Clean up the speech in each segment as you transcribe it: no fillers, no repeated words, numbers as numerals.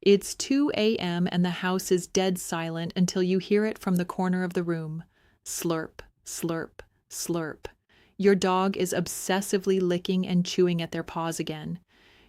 It's 2 a.m. and the house is dead silent until you hear it from the corner of the room. Slurp, slurp, slurp. Your dog is obsessively licking and chewing at their paws again.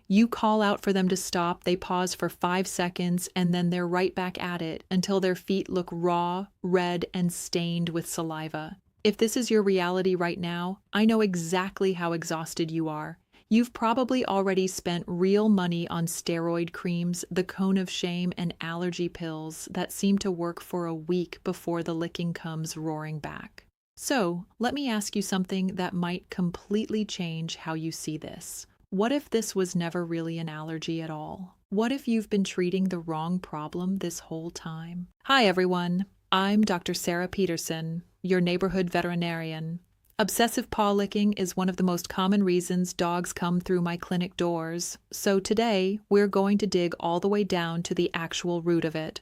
You call out for them to stop, they pause for 5 seconds, and then they're right back at it until their feet look raw, red, and stained with saliva. If this is your reality right now, I know exactly how exhausted you are. You've probably already spent real money on steroid creams, the cone of shame, and allergy pills that seem to work for a week before the licking comes roaring back. So, let me ask you something that might completely change how you see this. What if this was never really an allergy at all? What if you've been treating the wrong problem this whole time? Hi everyone, I'm Dr. Sarah Peterson, your neighborhood veterinarian. Obsessive paw licking is one of the most common reasons dogs come through my clinic doors, so today we're going to dig all the way down to the actual root of it.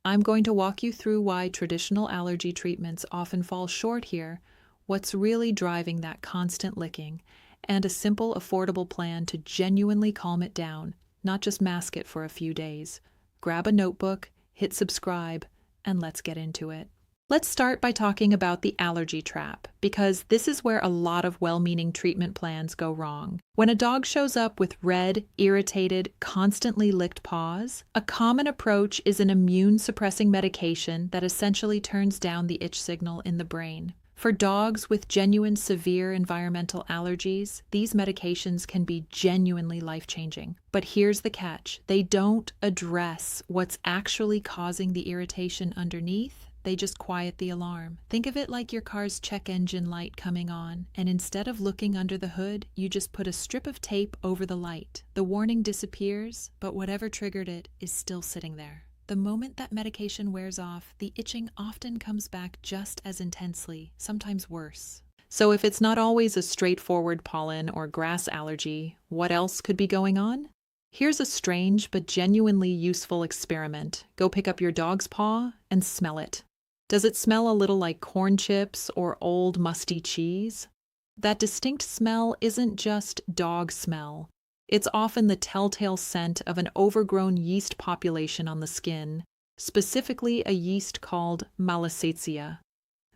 I'm going to walk you through why traditional allergy treatments often fall short here, what's really driving that constant licking, and a simple, affordable plan to genuinely calm it down, not just mask it for a few days. Grab a notebook, hit subscribe, and let's get into it. Let's start by talking about the allergy trap, because this is where a lot of well-meaning treatment plans go wrong. When a dog shows up with red, irritated, constantly licked paws, a common approach is an immune-suppressing medication that essentially turns down the itch signal in the brain. For dogs with genuine severe environmental allergies, these medications can be genuinely life-changing. But here's the catch: they don't address what's actually causing the irritation underneath. They just quiet the alarm. Think of it like your car's check engine light coming on, and instead of looking under the hood, you just put a strip of tape over the light. The warning disappears, but whatever triggered it is still sitting there. The moment that medication wears off, the itching often comes back just as intensely, sometimes worse. So if it's not always a straightforward pollen or grass allergy, what else could be going on? Here's a strange but genuinely useful experiment. Go pick up your dog's paw and smell it. Does it smell a little like corn chips or old musty cheese? That distinct smell isn't just dog smell. It's often the telltale scent of an overgrown yeast population on the skin, specifically a yeast called Malassezia.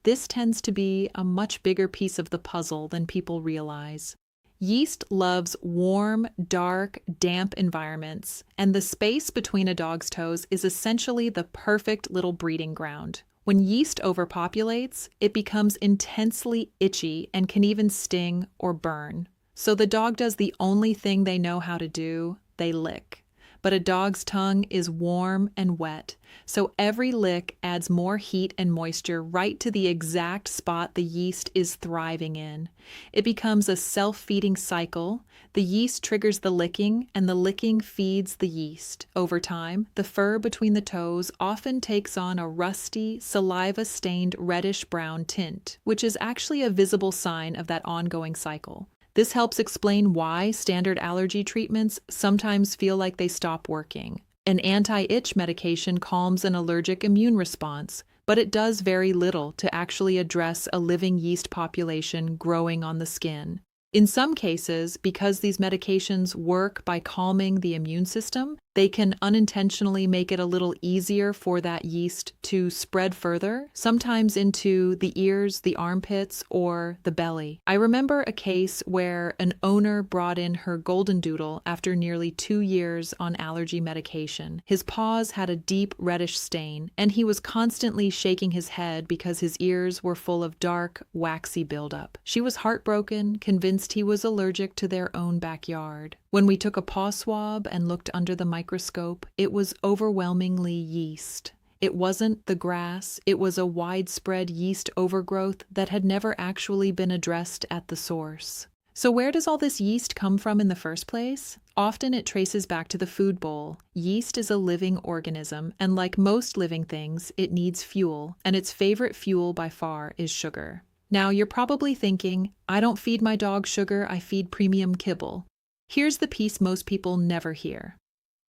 This tends to be a much bigger piece of the puzzle than people realize. Yeast loves warm, dark, damp environments, and the space between a dog's toes is essentially the perfect little breeding ground. When yeast overpopulates, it becomes intensely itchy and can even sting or burn. So the dog does the only thing they know how to do: they lick. But a dog's tongue is warm and wet, so every lick adds more heat and moisture right to the exact spot the yeast is thriving in. It becomes a self-feeding cycle. The yeast triggers the licking, and the licking feeds the yeast. Over time, the fur between the toes often takes on a rusty, saliva-stained reddish-brown tint, which is actually a visible sign of that ongoing cycle. This helps explain why standard allergy treatments sometimes feel like they stop working. An anti-itch medication calms an allergic immune response, but it does very little to actually address a living yeast population growing on the skin. In some cases, because these medications work by calming the immune system, they can unintentionally make it a little easier for that yeast to spread further, sometimes into the ears, the armpits, or the belly. I remember a case where an owner brought in her golden doodle after nearly 2 years on allergy medication. His paws had a deep reddish stain, and he was constantly shaking his head because his ears were full of dark, waxy buildup. She was heartbroken, convinced he was allergic to their own backyard. When we took a paw swab and looked under the microscope, it was overwhelmingly yeast. It wasn't the grass, it was a widespread yeast overgrowth that had never actually been addressed at the source. So where does all this yeast come from in the first place? Often it traces back to the food bowl. Yeast is a living organism, and like most living things, it needs fuel, and its favorite fuel by far is sugar. Now, you're probably thinking, I don't feed my dog sugar, I feed premium kibble. Here's the piece most people never hear.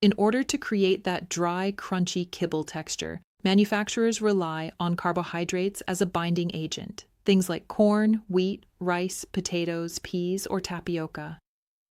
In order to create that dry, crunchy kibble texture, manufacturers rely on carbohydrates as a binding agent, things like corn, wheat, rice, potatoes, peas, or tapioca.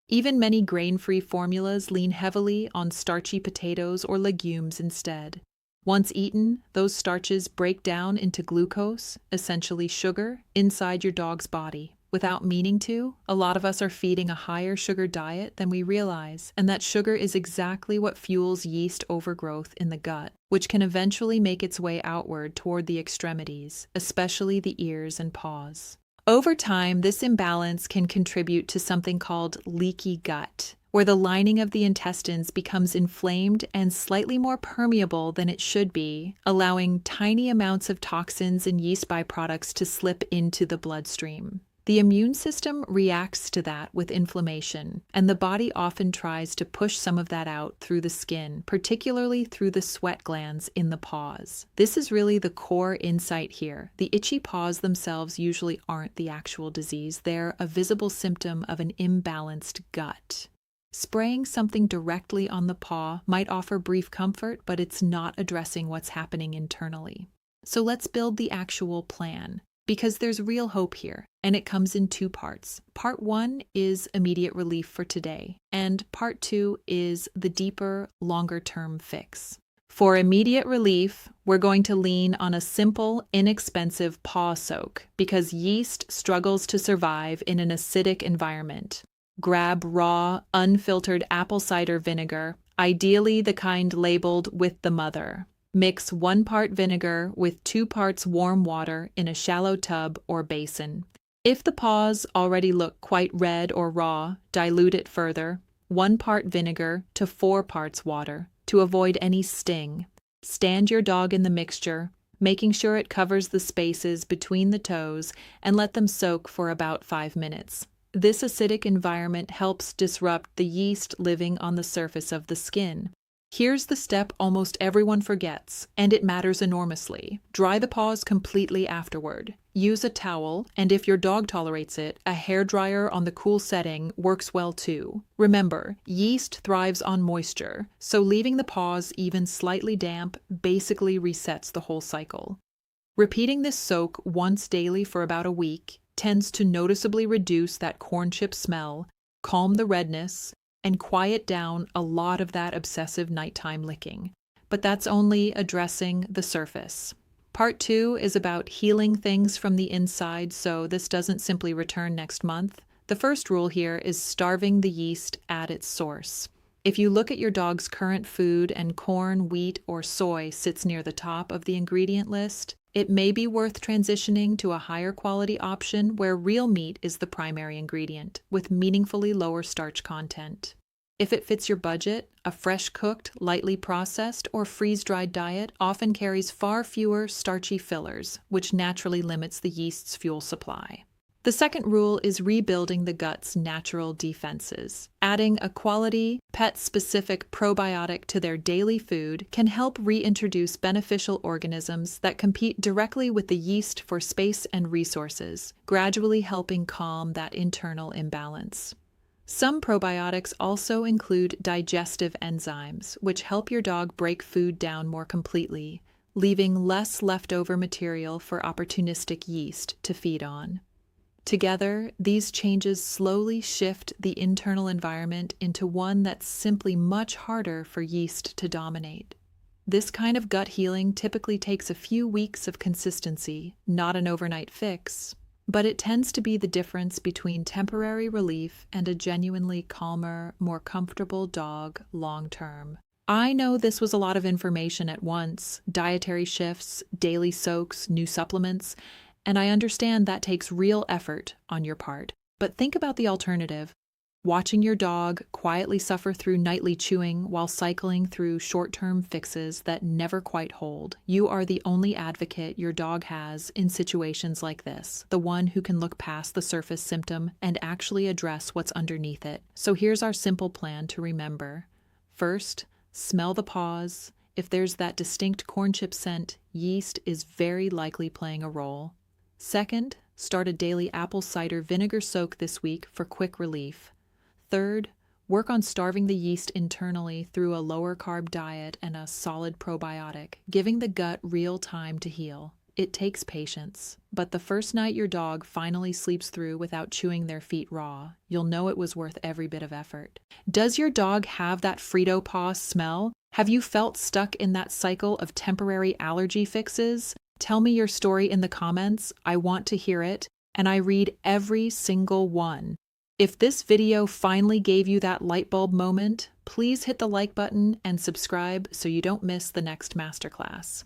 Even many grain-free formulas lean heavily on starchy potatoes or legumes instead. Once eaten, those starches break down into glucose, essentially sugar, inside your dog's body. Without meaning to, a lot of us are feeding a higher sugar diet than we realize, and that sugar is exactly what fuels yeast overgrowth in the gut, which can eventually make its way outward toward the extremities, especially the ears and paws. Over time, this imbalance can contribute to something called leaky gut, where the lining of the intestines becomes inflamed and slightly more permeable than it should be, allowing tiny amounts of toxins and yeast byproducts to slip into the bloodstream. The immune system reacts to that with inflammation, and the body often tries to push some of that out through the skin, particularly through the sweat glands in the paws. This is really the core insight here. The itchy paws themselves usually aren't the actual disease. They're a visible symptom of an imbalanced gut. Spraying something directly on the paw might offer brief comfort, but it's not addressing what's happening internally. So let's build the actual plan, because there's real hope here, and it comes in two parts. Part one is immediate relief for today, and part two is the deeper, longer-term fix. For immediate relief, we're going to lean on a simple, inexpensive paw soak, because yeast struggles to survive in an acidic environment. Grab raw, unfiltered apple cider vinegar, ideally the kind labeled with the mother. Mix 1 part vinegar with 2 parts warm water in a shallow tub or basin. If the paws already look quite red or raw, dilute it further, 1 part vinegar to 4 parts water, to avoid any sting. Stand your dog in the mixture, making sure it covers the spaces between the toes, and let them soak for about 5 minutes. This acidic environment helps disrupt the yeast living on the surface of the skin. Here's the step almost everyone forgets, and it matters enormously. Dry the paws completely afterward. Use a towel, and if your dog tolerates it, a hairdryer on the cool setting works well too. Remember, yeast thrives on moisture, so leaving the paws even slightly damp basically resets the whole cycle. Repeating this soak once daily for about a week tends to noticeably reduce that corn chip smell, calm the redness, and quiet down a lot of that obsessive nighttime licking. But that's only addressing the surface. Part 2 is about healing things from the inside, so this doesn't simply return next month. The first rule here is starving the yeast at its source. If you look at your dog's current food and corn, wheat, or soy sits near the top of the ingredient list, it may be worth transitioning to a higher quality option where real meat is the primary ingredient, with meaningfully lower starch content. If it fits your budget, a fresh cooked, lightly processed, or freeze-dried diet often carries far fewer starchy fillers, which naturally limits the yeast's fuel supply. The second rule is rebuilding the gut's natural defenses. Adding a quality, pet-specific probiotic to their daily food can help reintroduce beneficial organisms that compete directly with the yeast for space and resources, gradually helping calm that internal imbalance. Some probiotics also include digestive enzymes, which help your dog break food down more completely, leaving less leftover material for opportunistic yeast to feed on. Together, these changes slowly shift the internal environment into one that's simply much harder for yeast to dominate. This kind of gut healing typically takes a few weeks of consistency, not an overnight fix, but it tends to be the difference between temporary relief and a genuinely calmer, more comfortable dog long-term. I know this was a lot of information at once: dietary shifts, daily soaks, new supplements, and I understand that takes real effort on your part. But think about the alternative. Watching your dog quietly suffer through nightly chewing while cycling through short-term fixes that never quite hold. You are the only advocate your dog has in situations like this, the one who can look past the surface symptom and actually address what's underneath it. So here's our simple plan to remember. First, smell the paws. If there's that distinct corn chip scent, yeast is very likely playing a role. Second, start a daily apple cider vinegar soak this week for quick relief. Third, work on starving the yeast internally through a lower carb diet and a solid probiotic, giving the gut real time to heal. It takes patience, but the first night your dog finally sleeps through without chewing their feet raw, you'll know it was worth every bit of effort. Does your dog have that Frito Paws smell? Have you felt stuck in that cycle of temporary allergy fixes? Tell me your story in the comments. I want to hear it, and I read every single one. If this video finally gave you that light bulb moment, please hit the like button and subscribe so you don't miss the next masterclass.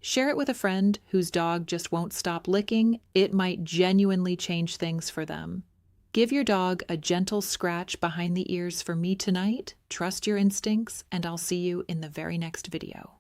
Share it with a friend whose dog just won't stop licking. It might genuinely change things for them. Give your dog a gentle scratch behind the ears for me tonight. Trust your instincts, and I'll see you in the very next video.